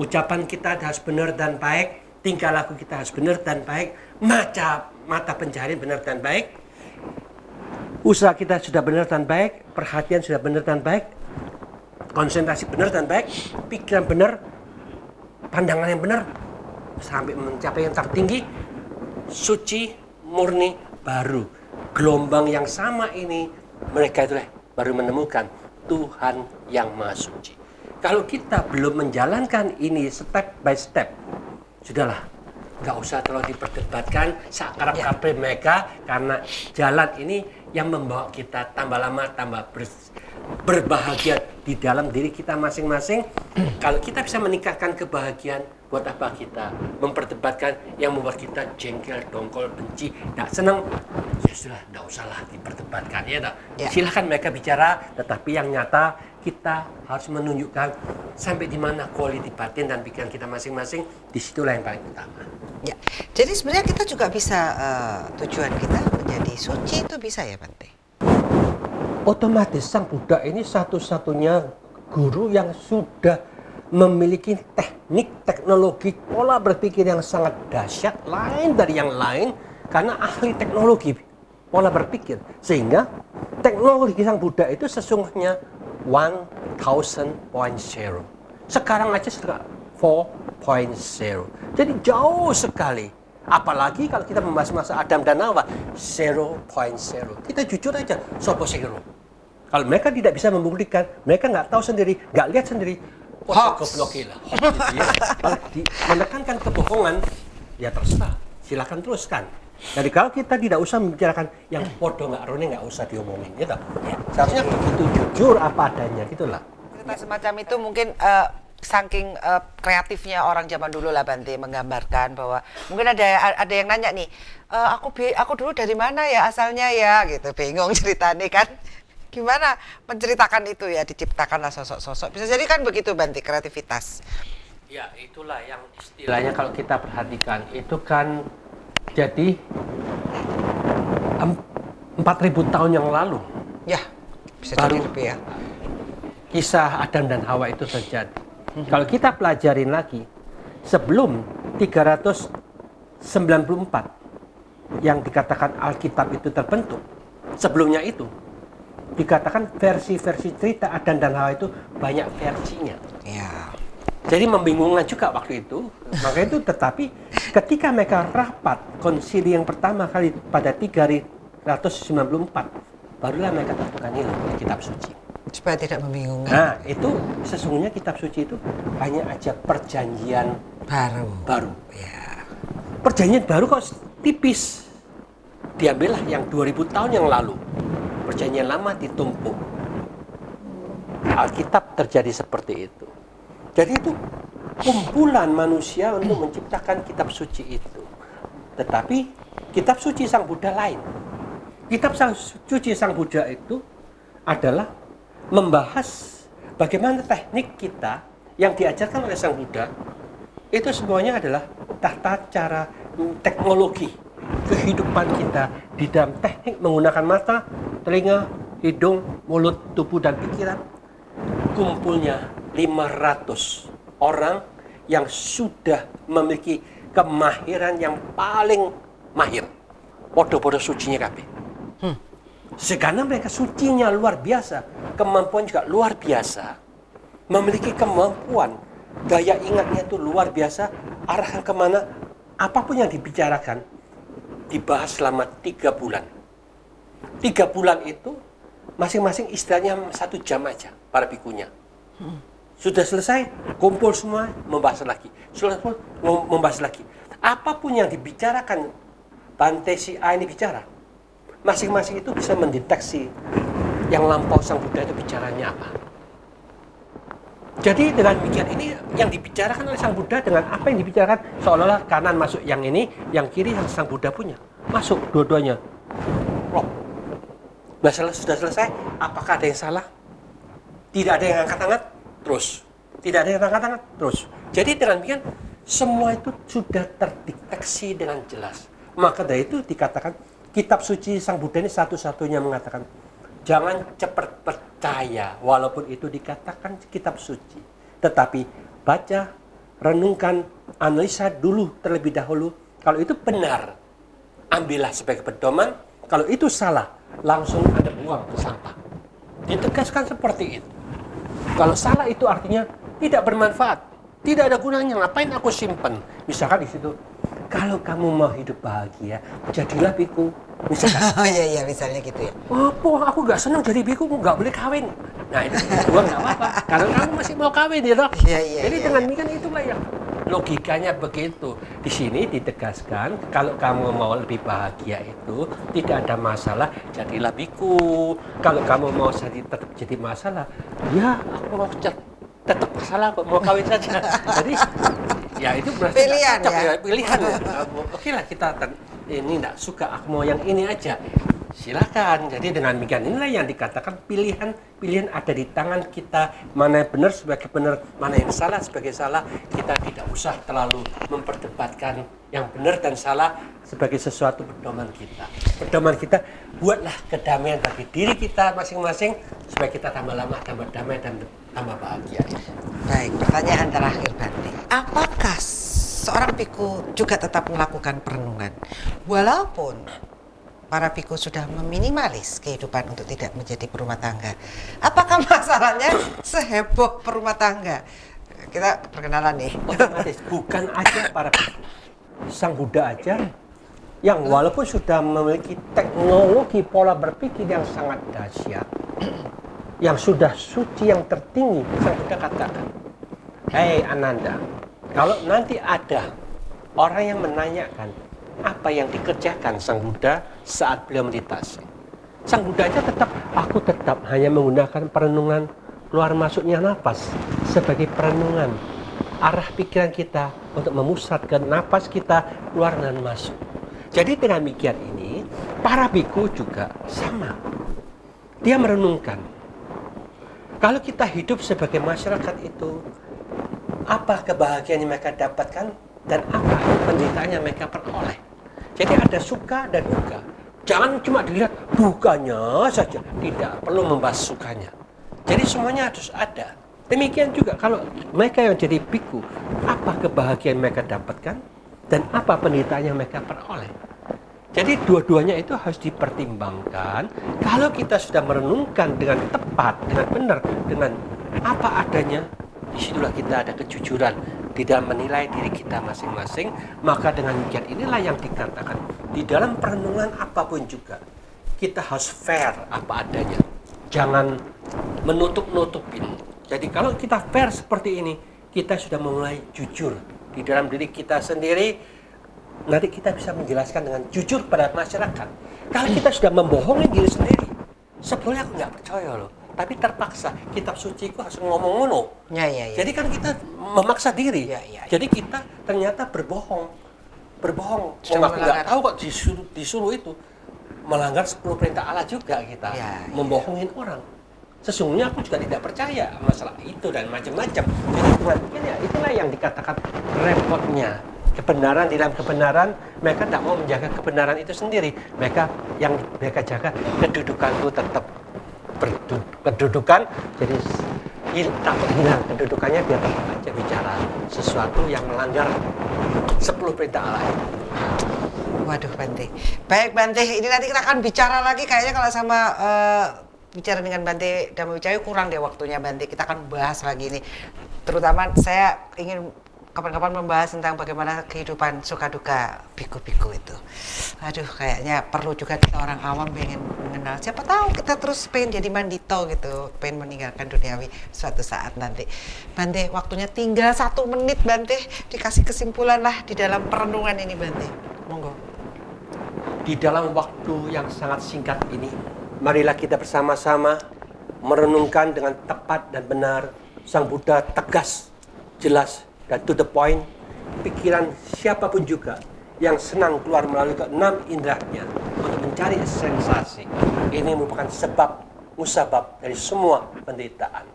Ucapan kita harus benar dan baik. Tingkah laku kita harus benar dan baik. Mata pencaharian benar dan baik. Usaha kita sudah benar dan baik. Perhatian sudah benar dan baik. Konsentrasi benar dan baik, pikiran benar, pandangan yang benar, sampai mencapai yang tertinggi, suci, murni, baru. Gelombang yang sama ini, mereka itu baru menemukan Tuhan yang Maha Suci. Kalau kita belum menjalankan ini step by step, sudahlah, nggak usah terlalu diperdebatkan, sakrap-kaprip mereka, karena jalan ini yang membawa kita tambah lama, tambah berbahagia di dalam diri kita masing-masing. Kalau kita bisa meningkatkan kebahagiaan, buat apa kita memperdebatkan yang membuat kita jengkel, dongkol, benci, tidak senang? Ya sudah, tidak usahlah diperdebatkan ya. Ya. Silahkan mereka bicara, tetapi yang nyata kita harus menunjukkan sampai di mana quality batin dan pikiran kita masing-masing. Disitulah yang paling utama. Ya, jadi sebenarnya kita juga bisa tujuan kita menjadi suci itu bisa ya Bante? Otomatis Sang Buddha ini satu-satunya guru yang sudah memiliki teknik, teknologi, pola berpikir yang sangat dahsyat, lain dari yang lain, karena ahli teknologi pola berpikir. Sehingga teknologi Sang Buddha itu sesungguhnya 1000.0. Sekarang aja sudah 4.0. Jadi jauh sekali. Apalagi kalau kita membahas masa Adam dan Hawa 0.0. Kita jujur aja, sopo zero. Kalau mereka tidak bisa membuktikan, mereka nggak tahu sendiri, nggak lihat sendiri. Hoax. Gitu ya. Kalau menekankan kebohongan, ya terserah, silakan teruskan. Jadi kalau kita tidak usah membicarakan yang podo nggak rone, nggak usah diomongin, gitu. Ya. Seharusnya begitu jujur apa adanya, gitulah. Cerita semacam itu mungkin saking kreatifnya orang zaman dulu lah Bante menggambarkan bahwa mungkin ada yang nanya nih, aku dulu dari mana ya asalnya ya gitu, bingung ceritanya kan. Gimana menceritakan itu ya, diciptakanlah sosok-sosok. Bisa jadi kan begitu Bante, kreativitas. Ya, itulah yang istilahnya kalau kita perhatikan itu kan jadi 4.000 tahun yang lalu. Ya, bisa Baru. jadi lebih ya. Kisah Adam dan Hawa itu terjadi. Kalau kita pelajarin lagi, sebelum 394 yang dikatakan Alkitab itu terbentuk, sebelumnya itu dikatakan versi-versi cerita Adam dan Hawa itu banyak versinya. Ya. Jadi membingungkan juga waktu itu. Maka itu tetapi ketika mereka rapat konsili yang pertama kali pada 394, barulah mereka temukan ini kitab suci. Supaya tidak membingungkan. Nah, itu sesungguhnya kitab suci itu hanya aja perjanjian baru. Ya. Perjanjian baru kok tipis. Diambillah yang 2000 tahun yang lalu. Perjanjian lama ditumpuk. Alkitab terjadi seperti itu. Jadi itu kumpulan manusia untuk menciptakan kitab suci itu. Tetapi kitab suci Sang Buddha lain. Kitab suci Sang Buddha itu adalah membahas bagaimana teknik kita yang diajarkan oleh Sang Buddha itu semuanya adalah tata cara teknologi kehidupan kita di dalam teknik menggunakan mata, telinga, hidung, mulut, tubuh, dan pikiran. Kumpulnya 500 orang yang sudah memiliki kemahiran yang paling mahir. Podo-podo sucinya kabeh. Karena mereka sucinya luar biasa, kemampuan juga luar biasa. Memiliki kemampuan, daya ingatnya itu luar biasa, arah kemana, apapun yang dibicarakan, dibahas selama 3 bulan. 3 bulan itu, masing-masing istilahnya 1 jam aja, para bikunya. Sudah selesai, kumpul semua, membahas lagi. Sudah membahas lagi. Apapun yang dibicarakan, Bante si A ini bicara, masing-masing itu bisa mendeteksi yang lampau Sang Buddha itu bicaranya apa. Jadi dengan demikian ini yang dibicarakan oleh Sang Buddha dengan apa yang dibicarakan seolah-olah kanan masuk yang ini, yang kiri yang Sang Buddha punya. Masuk dua-duanya. Loh. Masalah sudah selesai, apakah ada yang salah? Tidak ada yang angkat tangan, terus. Tidak ada yang angkat tangan, terus. Jadi dengan demikian semua itu sudah terdeteksi dengan jelas. Maka dari itu dikatakan kitab suci Sang Buddha ini satu-satunya mengatakan jangan cepat percaya walaupun itu dikatakan kitab suci. Tetapi baca, renungkan, analisa dulu terlebih dahulu. Kalau itu benar, ambillah sebagai pedoman. Kalau itu salah, langsung Anda buang ke sampah. Ditegaskan seperti itu. Kalau salah itu artinya tidak bermanfaat, tidak ada gunanya. Ngapain aku simpen? Misalkan di situ, kalau kamu mau hidup bahagia, jadilah biku. Misalkan. Oh iya, misalnya gitu ya. Apa? Aku gak senang jadi biku, nggak boleh kawin. Nah itu gua nggak apa-apa. Karena kamu masih mau kawin, ya toh. Iya. Jadi dengan demikian itulah yang logikanya begitu. Di sini ditegaskan kalau kamu mau lebih bahagia itu tidak ada masalah, jadilah biku. Kalau kamu mau tetap jadi masalah, ya aku mau tetap masalah kok, mau kawin saja. Jadi ya itu berarti Pilihan cocok, ya? pilihan ya. Oke lah, kita ini nggak suka, aku mau yang ini aja. Silakan. Jadi dengan demikian inilah yang dikatakan pilihan ada di tangan kita. Mana yang benar sebagai benar, mana yang salah sebagai salah. Kita tidak usah terlalu memperdebatkan yang benar dan salah sebagai sesuatu pedoman kita. Pedoman kita, buatlah kedamaian bagi diri kita masing-masing supaya kita tambah lama, tambah damai dan tambah bahagia. Baik, pertanyaan terakhir Bante. Apakah seorang biku juga tetap melakukan perenungan walaupun para biku sudah meminimalis kehidupan untuk tidak menjadi berumah tangga? Apakah masalahnya seheboh berumah tangga? Kita perkenalan nih. Otomatis bukan aja para biku, Sang Buddha aja yang walaupun sudah memiliki teknologi pola berpikir yang sangat dahsyat, yang sudah suci yang tertinggi, Sang Buddha katakan, hei Ananda, kalau nanti ada orang yang menanyakan apa yang dikerjakan Sang Buddha saat beliau meditasi, Sang Buddha aja aku tetap hanya menggunakan perenungan keluar masuknya napas sebagai perenungan arah pikiran kita untuk memusat ke napas kita keluar dan masuk. Jadi dengan demikian ini para biku juga sama, dia merenungkan kalau kita hidup sebagai masyarakat itu, apa kebahagiaan yang mereka dapatkan dan apa penderitaan yang mereka peroleh. Jadi ada suka dan duka. Jangan cuma dilihat dukanya saja, tidak perlu membahas sukanya. Jadi semuanya harus ada. Demikian juga kalau mereka yang jadi biku, apa kebahagiaan mereka dapatkan dan apa penderitaan yang mereka peroleh. Jadi dua-duanya itu harus dipertimbangkan. Kalau kita sudah merenungkan dengan tepat, dengan benar, dengan apa adanya, disitulah kita ada kejujuran di dalam menilai diri kita masing-masing. Maka dengan demikian inilah yang dikatakan di dalam perenungan apapun juga kita harus fair apa adanya, jangan menutup-nutupin. Jadi kalau kita fair seperti ini, kita sudah mulai jujur di dalam diri kita sendiri. Nanti kita bisa menjelaskan dengan jujur pada masyarakat. Kalau kita sudah membohongi diri sendiri, sebetulnya aku nggak percaya loh, tapi terpaksa kitab suci ku harus ngomong ngono. Ya. Jadi kan kita memaksa diri. Ya. Jadi kita ternyata berbohong. Sudah Aku nggak tahu kok disuruh itu melanggar 10 perintah Allah juga kita, membohongin orang. Sesungguhnya aku juga tidak percaya masalah itu dan macam-macam. Jadi itulah yang dikatakan repotnya. Kebenaran di dalam kebenaran, mereka tidak mau menjaga kebenaran itu sendiri. Yang mereka jaga kedudukanku tetap kedudukan, jadi takut hilang kedudukannya, biar tetap aja bicara sesuatu yang melanggar 10 perintah Allah. Waduh Bante. Baik Bante, ini nanti kita akan bicara lagi kayaknya kalau sama bicara dengan Bante Dhamma Wicaya kurang deh waktunya Bante. Kita akan bahas lagi ini. Terutama saya ingin kapan-kapan membahas tentang bagaimana kehidupan suka duka biku-biku itu. Aduh, kayaknya perlu juga kita orang awam pengen mengenal. Siapa tahu kita terus pengen jadi mandito gitu, pengen meninggalkan duniawi suatu saat nanti. Bante, waktunya tinggal 1 menit Bante, dikasih kesimpulan lah di dalam perenungan ini Bante. Monggo. Di dalam waktu yang sangat singkat ini, marilah kita bersama-sama merenungkan dengan tepat dan benar. Sang Buddha tegas, jelas, dan to the point. Pikiran siapapun juga yang senang keluar melalui ke-6 indranya untuk mencari sensasi, ini merupakan sebab musabab dari semua penderitaan.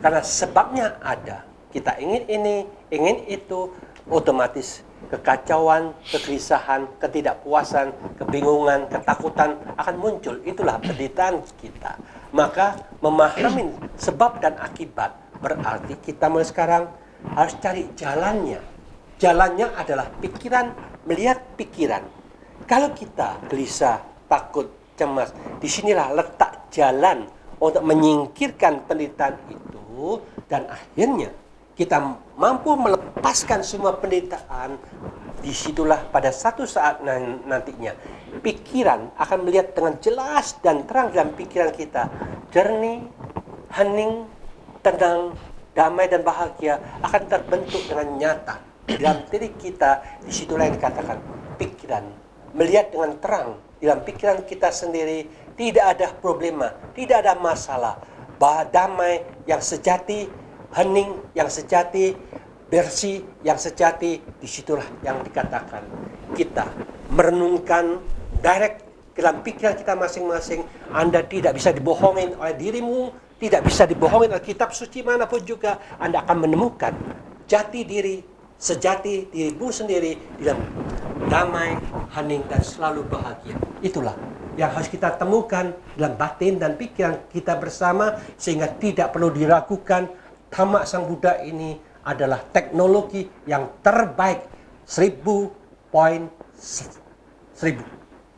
Karena sebabnya ada, kita ingin ini, ingin itu, otomatis kekacauan, kegelisahan, ketidakpuasan, kebingungan, ketakutan akan muncul. Itulah penderitaan kita. Maka memahami sebab dan akibat berarti kita mulai sekarang harus cari jalannya. Jalannya adalah pikiran, melihat pikiran. Kalau kita gelisah, takut, cemas, disinilah letak jalan untuk menyingkirkan penderitaan itu. Dan akhirnya kita mampu melepaskan semua penderitaan. Disitulah pada satu saat nantinya pikiran akan melihat dengan jelas dan terang dalam pikiran kita. Jernih, hening, tenang, damai dan bahagia akan terbentuk dengan nyata dalam diri kita, disitulah yang dikatakan pikiran. Melihat dengan terang dalam pikiran kita sendiri, tidak ada problema, tidak ada masalah. Damai yang sejati, hening yang sejati, bersih yang sejati, disitulah yang dikatakan kita merenungkan direct dalam pikiran kita masing-masing. Anda tidak bisa dibohongin oleh dirimu, tidak bisa dibohongin oleh kitab suci manapun juga. Anda akan menemukan jati diri, sejati dirimu sendiri dalam damai, hening, dan selalu bahagia. Itulah yang harus kita temukan dalam batin dan pikiran kita bersama, sehingga tidak perlu diragukan. Tamak Sang Buddha ini adalah teknologi yang terbaik, 1000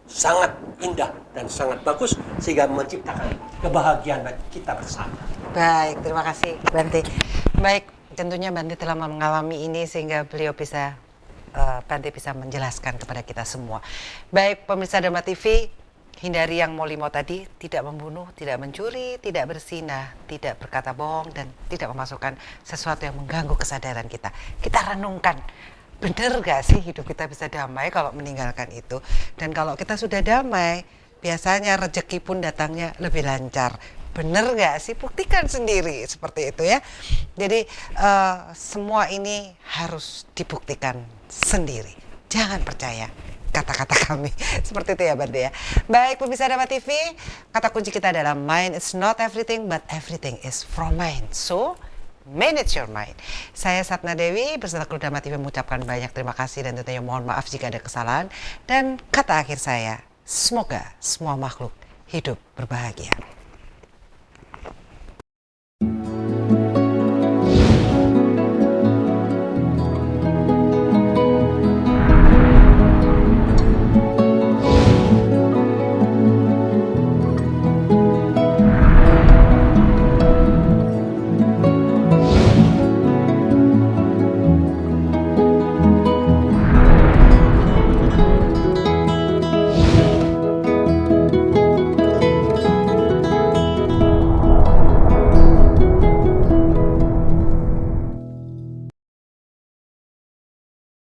sangat indah dan sangat bagus, sehingga menciptakan kebahagiaan bagi kita bersama. Baik, terima kasih Bante. Baik, tentunya Bante telah mengalami ini sehingga beliau bisa Bante bisa menjelaskan kepada kita semua. Baik, pemirsa Dharma TV, hindari yang molimo tadi, tidak membunuh, tidak mencuri, tidak berzinah, tidak berkata bohong, dan tidak memasukkan sesuatu yang mengganggu kesadaran kita. Kita renungkan, benar gak sih hidup kita bisa damai kalau meninggalkan itu? Dan kalau kita sudah damai, biasanya rezeki pun datangnya lebih lancar. Bener gak sih? Buktikan sendiri seperti itu ya. Jadi semua ini harus dibuktikan sendiri. Jangan percaya kata-kata kami. Seperti itu ya Bante ya. Baik pemirsa Dharma TV, kata kunci kita adalah mind is not everything but everything is from mind. So, manage your mind. Saya Satna Dewi beserta kru Dharma TV mengucapkan banyak terima kasih dan tentunya mohon maaf jika ada kesalahan. Dan kata akhir saya, semoga semua makhluk hidup berbahagia.